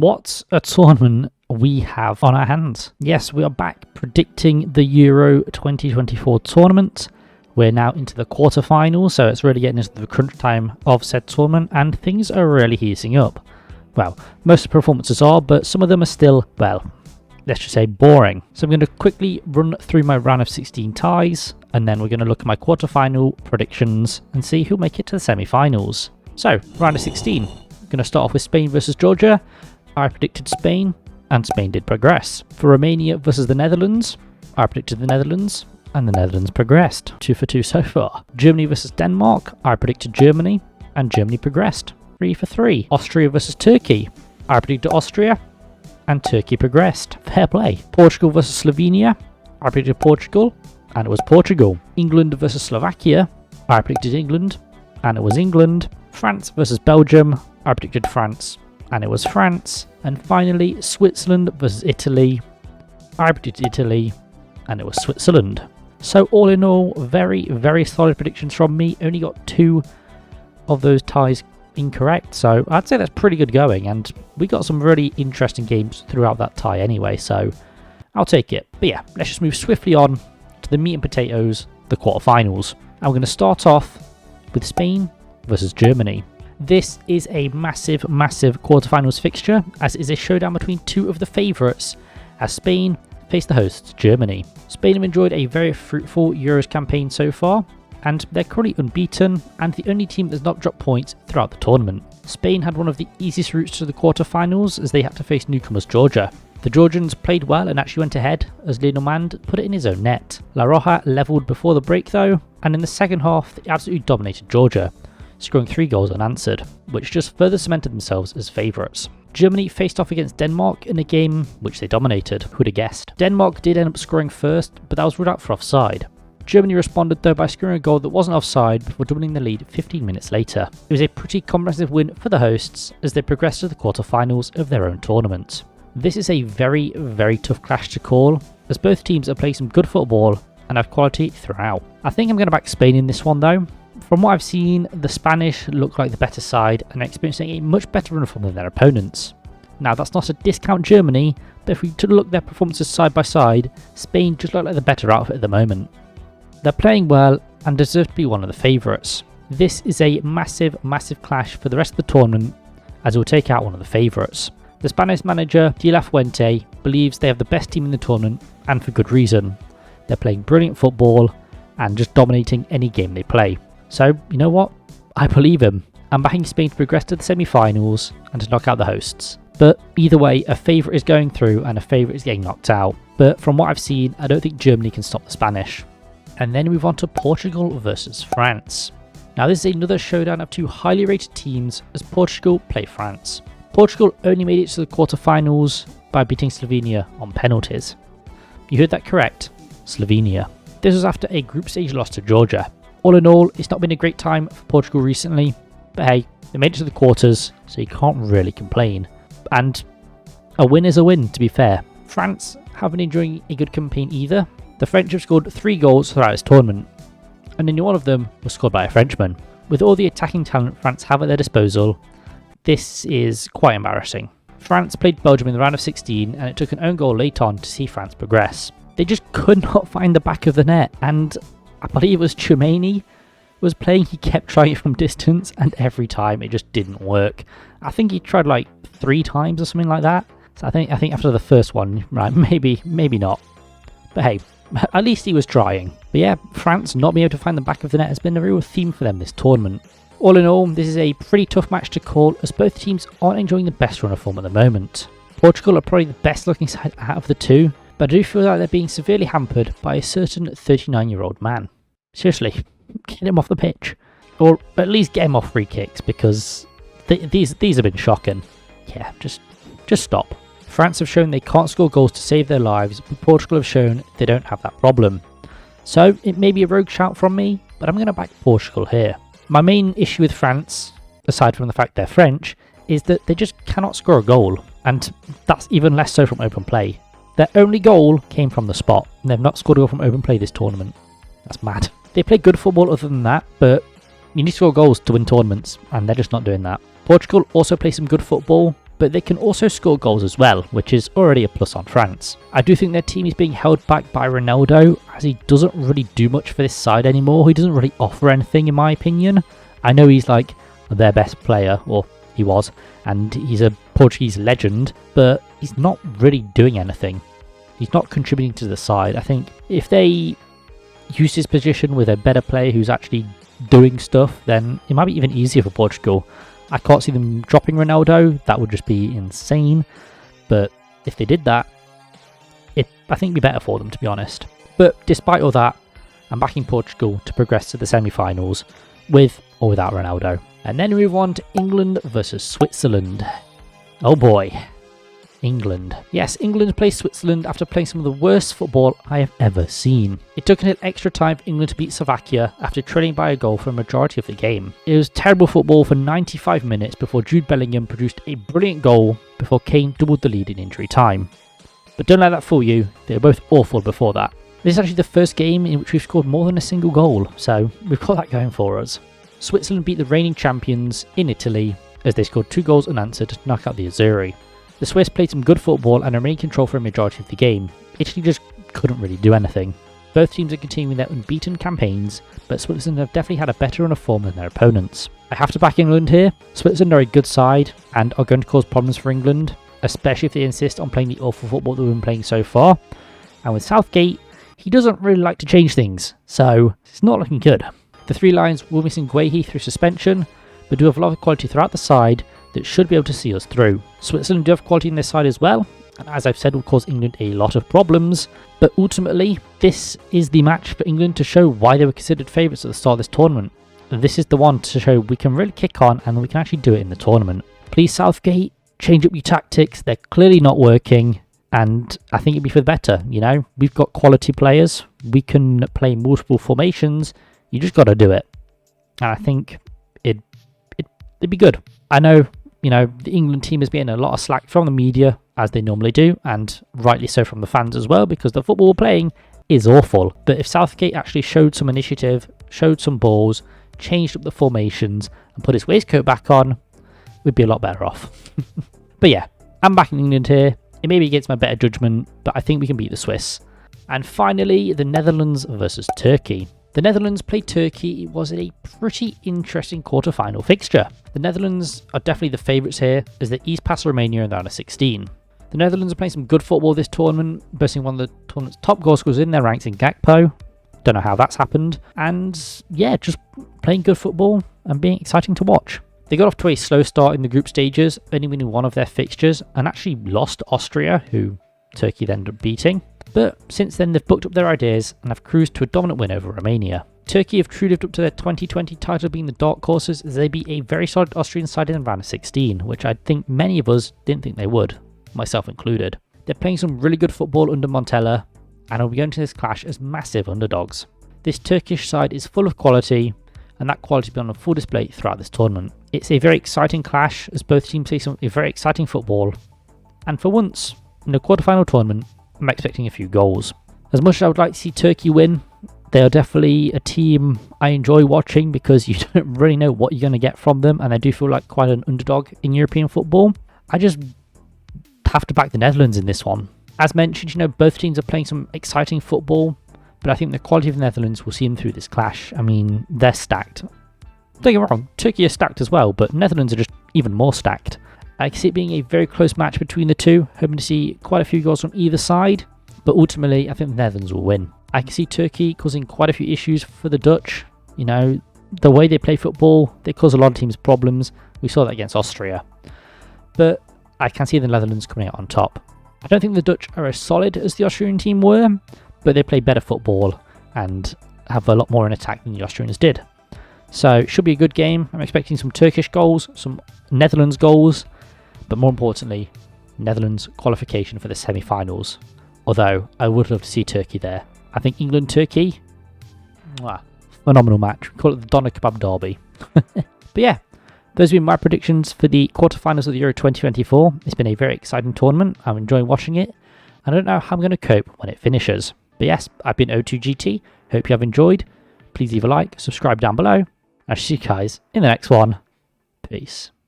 What a tournament we have on our hands. Yes, we are back predicting the Euro 2024 tournament. We're now into the quarterfinals, so it's really getting into the crunch time of said tournament, and things are really heating up. Well, most of the performances are, but some of them are still, well, let's just say boring. So I'm going to quickly run through my round of 16 ties, and then we're going to look at my quarterfinal predictions and see who'll make it to the semi-finals. So, round of 16. I'm going to start off with Spain versus Georgia. I predicted Spain, and Spain did progress. For Romania versus the Netherlands, I predicted the Netherlands, and the Netherlands progressed. 2 for 2 so far. Germany versus Denmark, I predicted Germany, and Germany progressed. 3 for 3. Austria versus Turkey, I predicted Austria, and Turkey progressed. Fair play. Portugal versus Slovenia, I predicted Portugal, and it was Portugal. England versus Slovakia, I predicted England, and it was England. France versus Belgium, I predicted France, and it was France. And finally, Switzerland versus Italy, I predicted Italy, and it was Switzerland. So all in all, very, very solid predictions from me. Only got 2 of those ties incorrect, so I'd say that's pretty good going, and we got some really interesting games throughout that tie anyway, so I'll take it. But yeah, let's just move swiftly on to the meat and potatoes, the quarterfinals. I'm going to start off with Spain versus Germany. This is a massive, massive quarterfinals fixture, as it is a showdown between 2 of the favourites, as Spain face the hosts, Germany. Spain have enjoyed a very fruitful Euros campaign so far, and they're currently unbeaten and the only team that's not dropped points throughout the tournament. Spain had one of the easiest routes to the quarterfinals, as they had to face newcomers Georgia. The Georgians played well and actually went ahead, as Lenormand put it in his own net. La Roja levelled before the break though, and in the second half they absolutely dominated Georgia, scoring 3 goals unanswered, which just further cemented themselves as favourites. Germany faced off against Denmark in a game which they dominated. Who'd have guessed? Denmark did end up scoring first, but that was ruled out for offside. Germany responded though by scoring a goal that wasn't offside before doubling the lead 15 minutes later. It was a pretty comprehensive win for the hosts as they progressed to the quarterfinals of their own tournament. This is a very, very tough clash to call, as both teams are playing some good football and have quality throughout. I think I'm going to back Spain in this one though. From what I've seen, the Spanish look like the better side and are experiencing a much better run of form than their opponents. Now that's not to discount Germany, but if we took a look at their performances side by side, Spain just look like the better outfit at the moment. They're playing well and deserve to be one of the favourites. This is a massive, massive clash for the rest of the tournament, as it will take out one of the favourites. The Spanish manager, De La Fuente, believes they have the best team in the tournament, and for good reason. They're playing brilliant football and just dominating any game they play. So, you know what? I believe him. I'm backing Spain to progress to the semi-finals and to knock out the hosts. But either way, a favourite is going through and a favourite is getting knocked out. But from what I've seen, I don't think Germany can stop the Spanish. And then we move on to Portugal versus France. Now this is another showdown of 2 highly rated teams as Portugal play France. Portugal only made it to the quarterfinals by beating Slovenia on penalties. You heard that correct, Slovenia. This was after a group stage loss to Georgia. All in all, it's not been a great time for Portugal recently, but hey, they made it to the quarters, so you can't really complain. And a win is a win, to be fair. France haven't been enjoying a good campaign either. The French have scored 3 goals throughout this tournament, and only one of them was scored by a Frenchman. With all the attacking talent France have at their disposal, this is quite embarrassing. France played Belgium in the round of 16, and it took an own goal late on to see France progress. They just could not find the back of the net, and I believe it was Chouameni was playing. He kept trying it from distance, and every time it just didn't work. I think he tried like 3 times or something like that. So I think after the first one, right, maybe not. But hey, at least he was trying. But yeah, France not being able to find the back of the net has been a real theme for them this tournament. All in all, this is a pretty tough match to call, as both teams aren't enjoying the best run of form at the moment. Portugal are probably the best looking side out of the 2, but I do feel like they're being severely hampered by a certain 39-year-old man. Seriously, get him off the pitch. Or at least get him off free kicks, because these have been shocking. Yeah, just stop. France have shown they can't score goals to save their lives, but Portugal have shown they don't have that problem. So it may be a rogue shout from me, but I'm going to back Portugal here. My main issue with France, aside from the fact they're French, is that they just cannot score a goal, and that's even less so from open play. Their only goal came from the spot, and they've not scored a goal from open play this tournament. That's mad. They play good football other than that, but you need to score goals to win tournaments, and they're just not doing that. Portugal also play some good football, but they can also score goals as well, which is already a plus on France. I do think their team is being held back by Ronaldo, as he doesn't really do much for this side anymore. He doesn't really offer anything, in my opinion. I know he's like their best player, or he was, and he's a Portuguese legend, but he's not really doing anything. He's not contributing to the side. I think if they use his position with a better player who's actually doing stuff, then it might be even easier for Portugal. I can't see them dropping Ronaldo. That would just be insane. But if they did that, I think it'd be better for them, to be honest. But despite all that, I'm backing Portugal to progress to the semi-finals with or without Ronaldo. And then we move on to England versus Switzerland. Oh boy. England. Yes, England plays Switzerland after playing some of the worst football I have ever seen. It took until extra time for England to beat Slovakia after trailing by a goal for a majority of the game. It was terrible football for 95 minutes before Jude Bellingham produced a brilliant goal before Kane doubled the lead in injury time. But don't let that fool you, they were both awful before that. This is actually the first game in which we've scored more than a single goal, so we've got that going for us. Switzerland beat the reigning champions in Italy as they scored 2 goals unanswered to knock out the Azzurri. The Swiss played some good football and remained in control for a majority of the game. Italy just couldn't really do anything. Both teams are continuing their unbeaten campaigns, but Switzerland have definitely had a better run of form than their opponents. I have to back England here. Switzerland are a good side and are going to cause problems for England, especially if they insist on playing the awful football that we've been playing so far. And with Southgate, he doesn't really like to change things, so it's not looking good. The Three Lions will be missing Guehi through suspension, but do have a lot of quality throughout the side that should be able to see us through. Switzerland do have quality in their side as well, and as I've said, will cause England a lot of problems, but ultimately, this is the match for England to show why they were considered favourites at the start of this tournament. This is the one to show we can really kick on and we can actually do it in the tournament. Please, Southgate, change up your tactics. They're clearly not working, and I think it'd be for the better. You know, we've got quality players. We can play multiple formations. You just got to do it. And I think it'd be good. I know, you know, the England team is getting a lot of slack from the media, as they normally do, and rightly so from the fans as well, because the football we're playing is awful. But if Southgate actually showed some initiative, showed some balls, changed up the formations, and put his waistcoat back on, we'd be a lot better off. But yeah, I'm backing England here. It may be against my better judgment, but I think we can beat the Swiss. And finally, the Netherlands versus Turkey. The Netherlands played Turkey. It was a pretty interesting quarter-final fixture. The Netherlands are definitely the favourites here, as they eased past Romania in the round of 16. The Netherlands are playing some good football this tournament, boasting one of the tournament's top goal scorers in their ranks in Gakpo. Don't know how that's happened. And yeah, just playing good football and being exciting to watch. They got off to a slow start in the group stages, only winning one of their fixtures, and actually lost to Austria, who Turkey then ended up beating. But since then, they've booked up their ideas and have cruised to a dominant win over Romania. Turkey have truly lived up to their 2020 title being the dark horses, as they beat a very solid Austrian side in the round of 16, which I think many of us didn't think they would, myself included. They're playing some really good football under Montella, and will be going to this clash as massive underdogs. This Turkish side is full of quality, and that quality will be on full display throughout this tournament. It's a very exciting clash, as both teams play some very exciting football, and for once, in a quarterfinal tournament, I'm expecting a few goals. As much as I would like to see Turkey win, they are definitely a team I enjoy watching because you don't really know what you're going to get from them, and they do feel like quite an underdog in European football. I just have to back the Netherlands in this one. As mentioned, you know, both teams are playing some exciting football, but I think the quality of the Netherlands will see them through this clash. I mean, they're stacked. Don't get me wrong, Turkey are stacked as well, but Netherlands are just even more stacked. I can see it being a very close match between the two, hoping to see quite a few goals from either side, but ultimately I think the Netherlands will win. I can see Turkey causing quite a few issues for the Dutch. You know, the way they play football, they cause a lot of teams problems. We saw that against Austria. But I can see the Netherlands coming out on top. I don't think the Dutch are as solid as the Austrian team were, but they play better football and have a lot more in attack than the Austrians did. So it should be a good game. I'm expecting some Turkish goals, some Netherlands goals, but more importantly, Netherlands qualification for the semi-finals. Although, I would love to see Turkey there. I think England-Turkey, phenomenal match. We call it the Doner Kebab Derby. But yeah, those have been my predictions for the quarterfinals of the Euro 2024. It's been a very exciting tournament. I'm enjoying watching it. I don't know how I'm going to cope when it finishes. But yes, I've been O2GT. Hope you have enjoyed. Please leave a like, subscribe down below. I'll see you guys in the next one. Peace.